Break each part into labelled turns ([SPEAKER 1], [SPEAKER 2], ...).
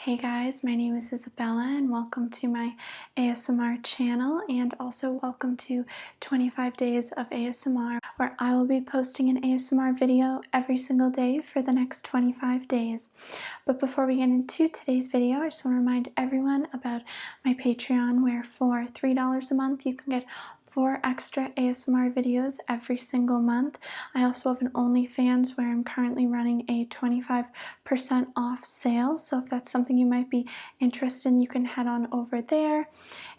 [SPEAKER 1] Hey guys, my name is Isabella and welcome to my ASMR channel, and also welcome to 25 Days of ASMR, where I will be posting an ASMR video every single day for the next 25 days. But before we get into today's video, I just want to remind everyone about my Patreon, where for $3 a month you can get 4 extra ASMR videos every single month. I also have an OnlyFans where I'm currently running a 25% off sale, so if that's something you might be interested in, you can head on over there.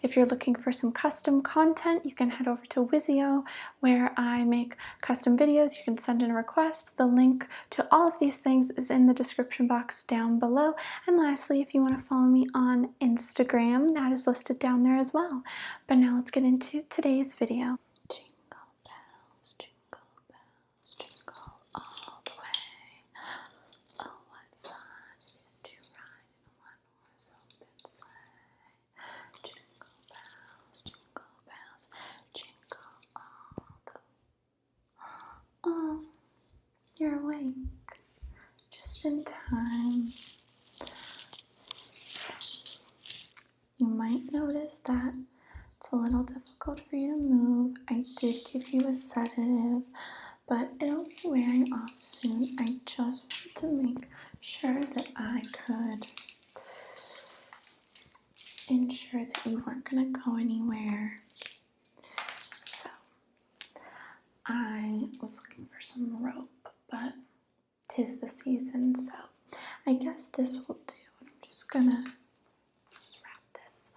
[SPEAKER 1] If you're looking for some custom content, you can head over to Vizio, where I make custom videos. You can send in a request. The link to all of these things is in the description box down below. And lastly, if you want to follow me on Instagram, that is listed down there as well. But now let's get into today's video. Jingle bells, jingle all the way. Oh, what fun it is to ride in a one-horse open sleigh. Jingle bells, jingle all the way. Oh, you're awake. Just in time. So, you might notice that it's a little difficult for you to move. I did give you a sedative, but it'll be wearing off soon. I just wanted to make sure that I could ensure that you weren't going to go anywhere. So, I was looking for some rope, but 'tis the season, so I guess this will do. I'm just gonna wrap this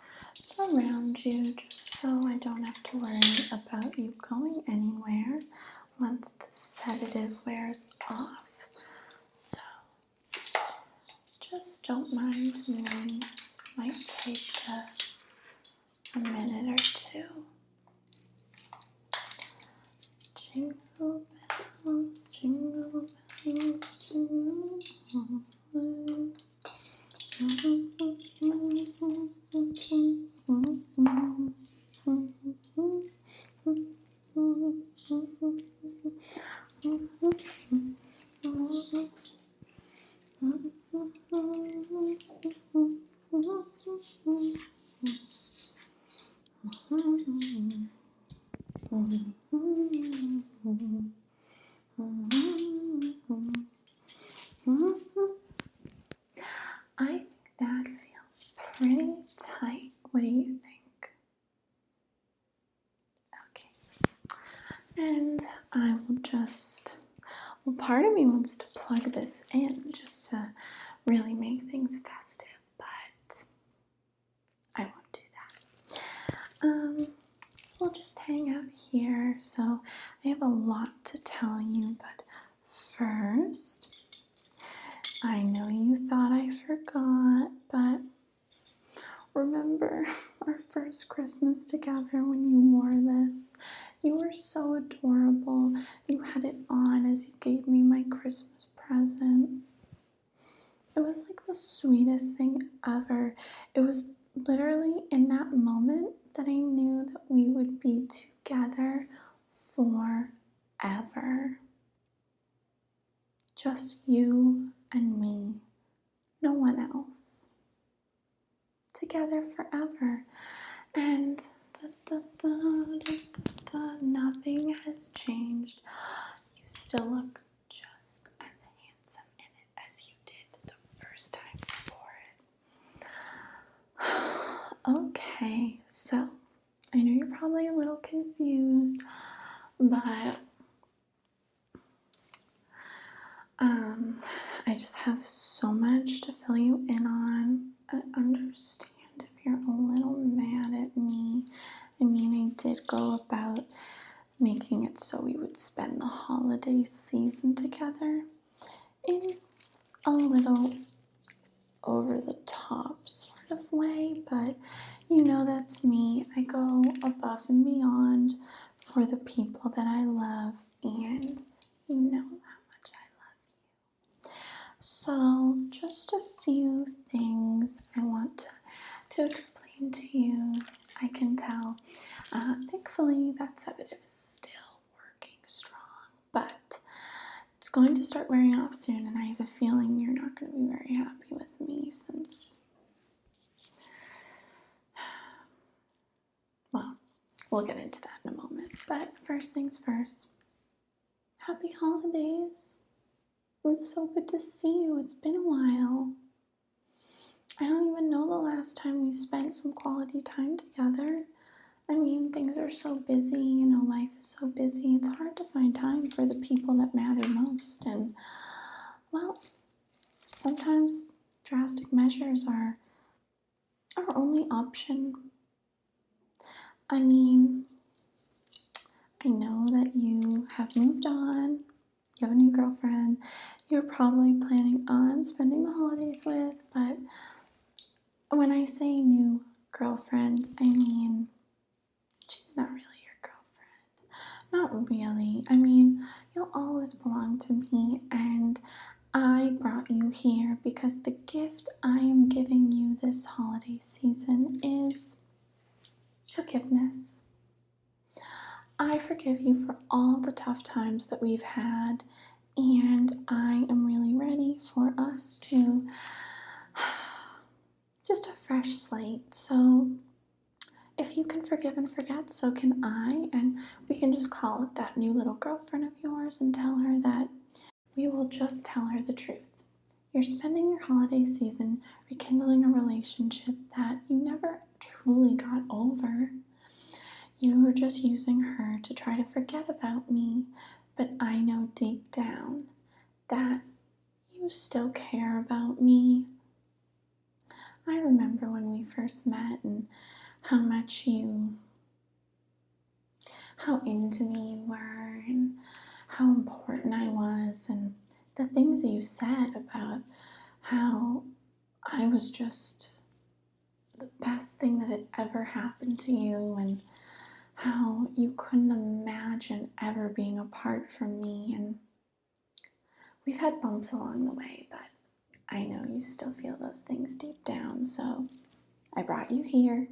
[SPEAKER 1] around you just so I don't have to worry about you going anywhere once the sedative wears off. So just don't mind me. This might take a minute or two. Jingle bells, jingle bells, jingle bells. I think that feels pretty tight. What do you think? Okay. And I will just, well, part of me wants to plug this in just to really make things festive, but I won't do that. We'll just hang out here. So I have a lot to tell you, but first, I know you thought I forgot, but remember our first Christmas together when you wore this? You were so adorable. You had it on as you gave me my Christmas present. It was like the sweetest thing ever. It was literally in that moment that I knew that we would be together forever. Just you and me, no one else. Together forever. And nothing has changed. You still look just as handsome in it as you did the first time you wore it. Okay, so I know you're probably a little confused, but I just have so much to fill you in on. I understand if you're a little mad at me. I mean, I did go about making it so we would spend the holiday season together in a little over the top sort of way, but you know that's me. I go above and beyond for the people that I love, and you know how much I love you. So just a few things I want to explain to you. I can tell, thankfully that sedative is still working strong, but it's going to start wearing off soon, and I have a feeling you're not going to be very happy with me since we'll get into that in a moment. But first things first, happy holidays. It's so good to see you. It's been a while. I don't even know the last time we spent some quality time together. I mean, things are so busy, life is so busy. It's hard to find time for the people that matter most. And, well, sometimes drastic measures are our only option. I mean, I know that you have moved on, you have a new girlfriend, you're probably planning on spending the holidays with, but when I say new girlfriend, I mean, she's not really your girlfriend. Not really. I mean, you'll always belong to me, and I brought you here because the gift I am giving you this holiday season is forgiveness. I forgive you for all the tough times that we've had, and I am really ready for us to just a fresh slate. So if you can forgive and forget, so can I, and we can just call up that new little girlfriend of yours and tell her that we will just tell her the truth. You're spending your holiday season rekindling a relationship that you never truly got over. You were just using her to try to forget about me, but I know deep down that you still care about me. I remember when we first met and how into me you were and how important I was, and the things that you said about how I was just the best thing that had ever happened to you, and how you couldn't imagine ever being apart from me. And we've had bumps along the way, but I know you still feel those things deep down, so I brought you here.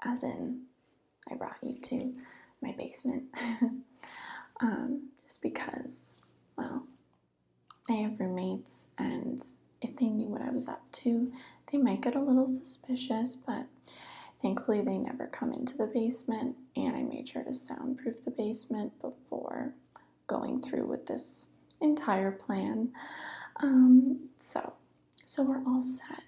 [SPEAKER 1] As in, I brought you to my basement. Just because, well, I have roommates, and if they knew what I was up to, they might get a little suspicious, but thankfully they never come into the basement, and I made sure to soundproof the basement before going through with this entire plan. So we're all set.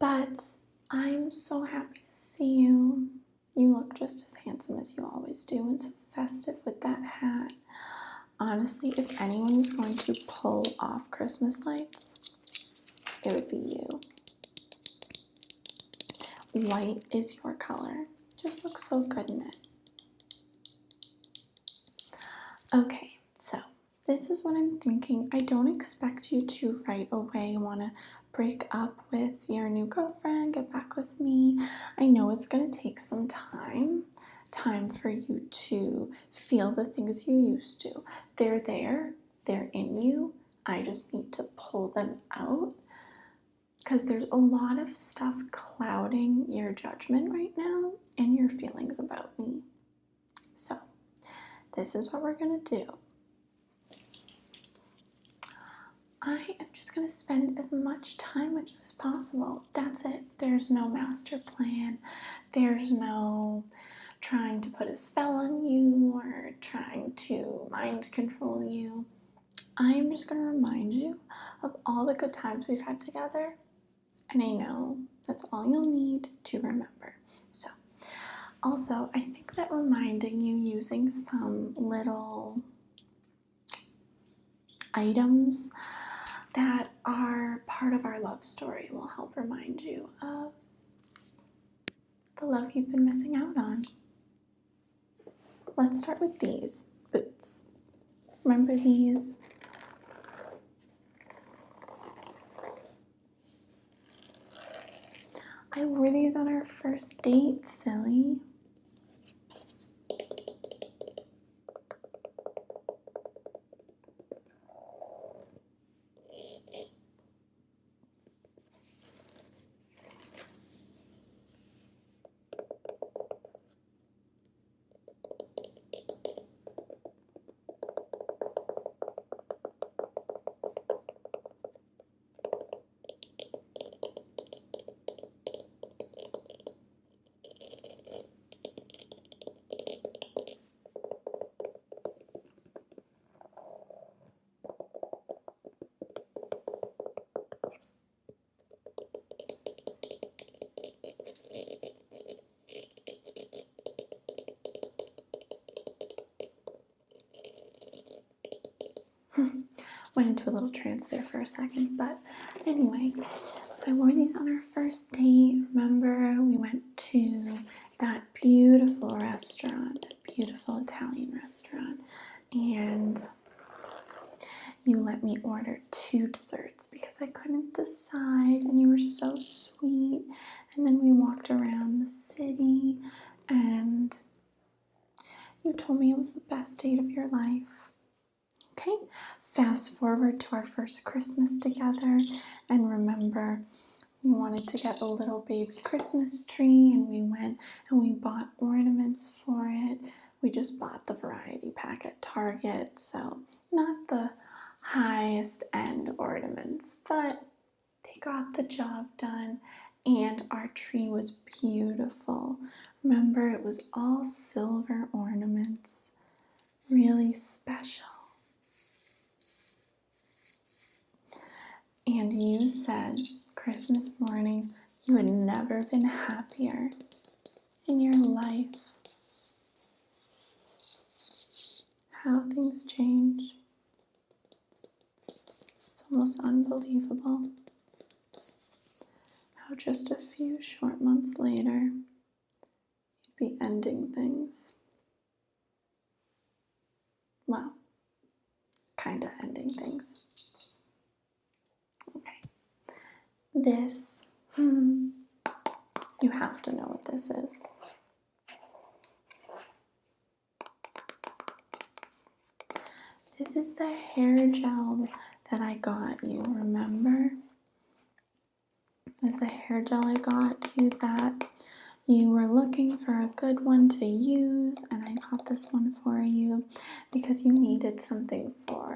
[SPEAKER 1] But I'm so happy to see you. You look just as handsome as you always do, and so festive with that hat. Honestly, if anyone was going to pull off Christmas lights, it would be you. White is your color. Just looks so good in it. Okay, so this is what I'm thinking. I don't expect you to right away want to break up with your new girlfriend, get back with me. I know it's going to take some time for you to feel the things you used to. They're there, they're in you. I just need to pull them out because there's a lot of stuff clouding your judgment right now and your feelings about me. So this is what we're going to do. I am just going to spend as much time with you as possible. That's it. There's no master plan. There's no trying to put a spell on you or trying to mind control you. I am just going to remind you of all the good times we've had together. And I know that's all you'll need to remember. So, also, I think that reminding you using some little items that are part of our love story will help remind you of the love you've been missing out on. Let's start with these boots. Remember these? I wore these on our first date, silly. went into a little trance there for a second. But anyway, I wore these on our first date. Remember, we went to that beautiful restaurant, that beautiful Italian restaurant, and you let me order 2 desserts because I couldn't decide, and you were so sweet. And then we walked around the city, and you told me it was the best date of your life. Okay, fast forward to our first Christmas together, and remember, we wanted to get a little baby Christmas tree, and we went and we bought ornaments for it. We just bought the variety pack at Target, so not the highest end ornaments, but they got the job done, and our tree was beautiful. Remember, it was all silver ornaments, really special. And you said Christmas morning you had never been happier in your life. How things change. It's almost unbelievable how just a few short months later you'd be ending things. Well, kinda ending things. Okay. This, you have to know what this is. This is the hair gel that I got you, remember? This is the hair gel I got you that you were looking for a good one to use, and I got this one for you because you needed something for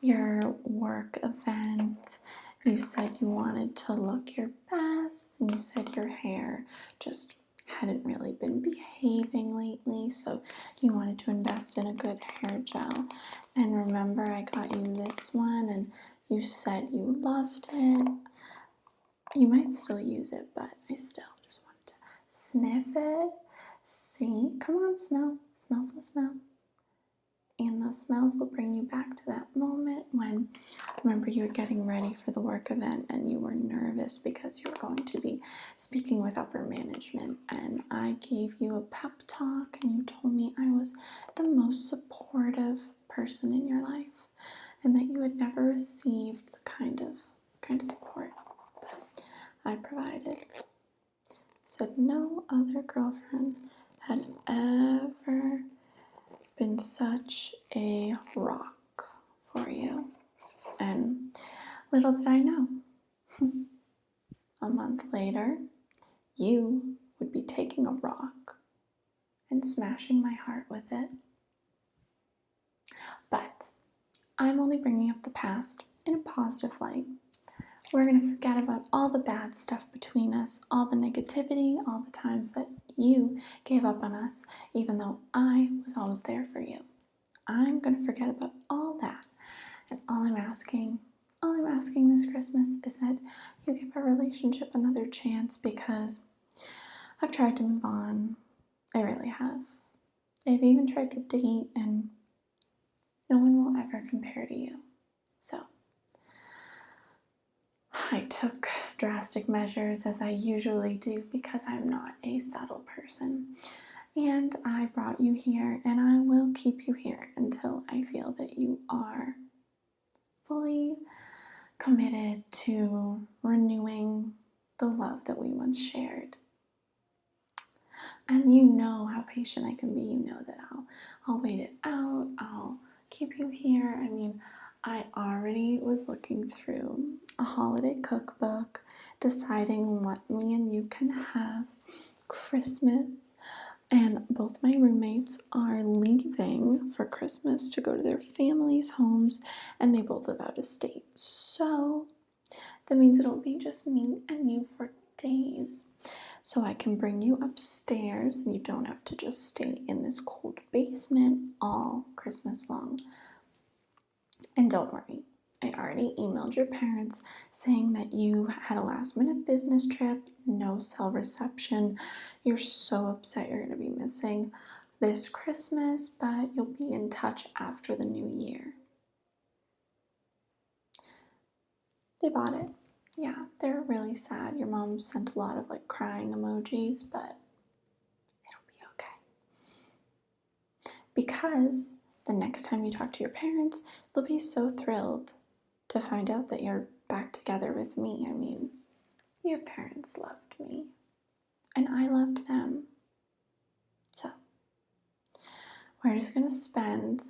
[SPEAKER 1] your work event. You said you wanted to look your best, and you said your hair just hadn't really been behaving lately, so you wanted to invest in a good hair gel. And remember, I got you this one, and you said you loved it. You might still use it, but I still just want to sniff it. See? Come on, smell. Smell, smell, smell. And those smells will bring you back to that moment when, remember, you were getting ready for the work event and you were nervous because you were going to be speaking with upper management. And I gave you a pep talk, and you told me I was the most supportive person in your life and that you had never received the kind of support I provided. Said no other girlfriend had ever been such a rock for you. And little did I know, a month later, you would be taking a rock and smashing my heart with it. But I'm only bringing up the past in a positive light. We're going to forget about all the bad stuff between us, all the negativity, all the times that you gave up on us, even though I was always there for you. I'm going to forget about all that. And all I'm asking this Christmas is that you give our relationship another chance, because I've tried to move on. I really have. I've even tried to date, and no one will ever compare to you. So I took drastic measures, as I usually do, because I'm not a subtle person. And I brought you here, and I will keep you here until I feel that you are fully committed to renewing the love that we once shared. And you know how patient I can be. You know that I'll wait it out. I'll keep you here. I mean, I already was looking through a holiday cookbook, deciding what me and you can have Christmas. And both my roommates are leaving for Christmas to go to their families' homes, and they both live out of state. So that means it'll be just me and you for days. So I can bring you upstairs, and you don't have to just stay in this cold basement all Christmas long. And don't worry, I already emailed your parents saying that you had a last-minute business trip, no cell reception. You're so upset you're going to be missing this Christmas, but you'll be in touch after the new year. They bought it. Yeah, they're really sad. Your mom sent a lot of like crying emojis, but it'll be okay. Because the next time you talk to your parents, they'll be so thrilled to find out that you're back together with me. I mean, your parents loved me, and I loved them. So, we're just gonna spend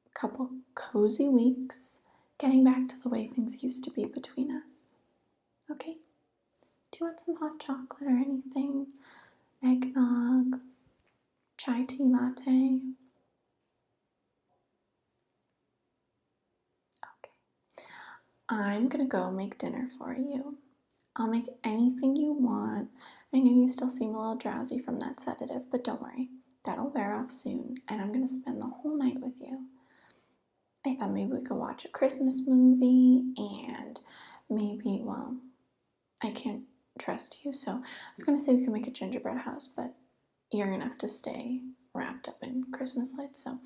[SPEAKER 1] a couple cozy weeks getting back to the way things used to be between us. Okay? Do you want some hot chocolate or anything? Eggnog? Chai tea latte? Okay. I'm gonna go make dinner for you. I'll make anything you want. I know you still seem a little drowsy from that sedative, but don't worry. That'll wear off soon, and I'm gonna spend the whole night with you. I thought maybe we could watch a Christmas movie and maybe, well, I can't trust you, so I was gonna say we could make a gingerbread house, but you're gonna have to stay wrapped up in Christmas lights, so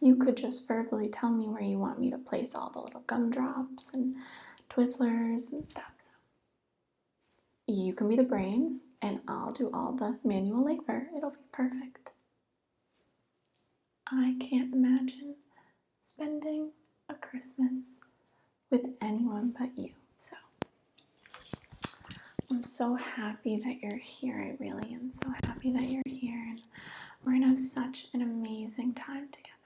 [SPEAKER 1] you could just verbally tell me where you want me to place all the little gumdrops and Twizzlers and stuff. So you can be the brains, and I'll do all the manual labor. It'll be perfect. I can't imagine spending a Christmas with anyone but you. So I'm so happy that you're here. I really am so happy that you're here, and we're gonna have such an amazing time together.